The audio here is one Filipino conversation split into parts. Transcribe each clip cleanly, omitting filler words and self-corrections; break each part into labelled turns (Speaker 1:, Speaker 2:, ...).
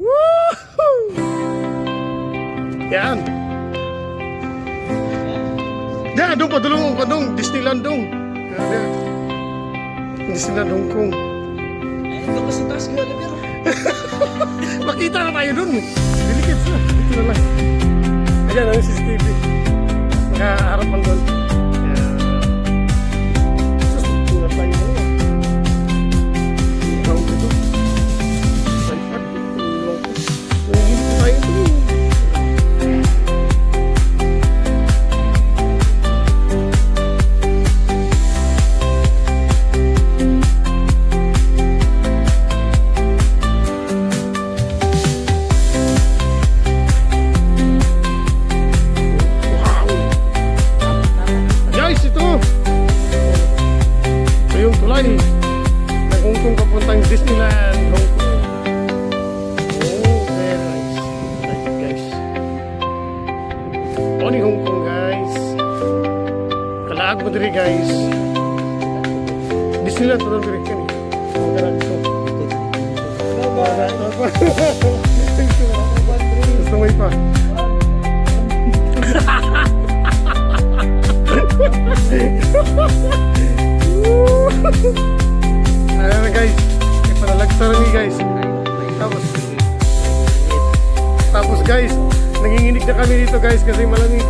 Speaker 1: Woohoo! Yan. Yan, doon pa dulong ko doon. Disneyland doon. Yan. Disneyland Hong Kong.
Speaker 2: Ay, ito kasi taas ko alam yun.
Speaker 1: Makita na tayo doon. Delikit na. Dito na lang. Ayan, ang CCTV. Nakaharapan doon. Sus, tingnan tayo na. Ikaw dito. Tripod. Hindi tayo doon. Hong Kong papuntang Disneyland Hong Kong. Oh, very nice. Like it, guys. Only Hong Kong, guys. Kalaag mo diri, guys. Disneyland pa diri kan. Gusto mo pa? Ayan na guys, ipanalagsaran ni guys. Tapos guys, nanginginig na kami dito guys kasi malamig.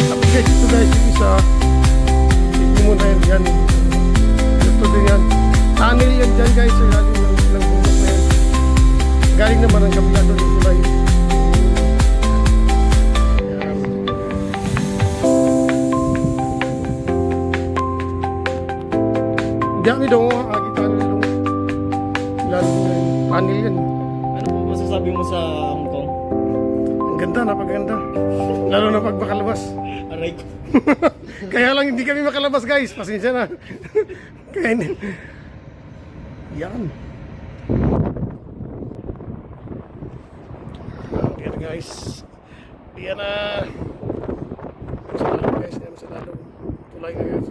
Speaker 1: Tapos guys, ito guys, yung isa hindi mo na yan. Ito din yan. Tunnel yan dyan guys, so galing ng bundok na yan. Galing naman ang kabila doon ito guys. Dami daw agitan nila. Lalo na panel yan.
Speaker 2: Ano po masasabi mo sa Hong Kong?
Speaker 1: Ang ganda, napaganda. Lalo na pag makalabas.
Speaker 2: Aray ko.
Speaker 1: Kaya lang hindi kami makalabas guys. Pasensya na. Kaya yan. Yan guys. Yan na. Salado guys. Yan salado. Tulay na guys.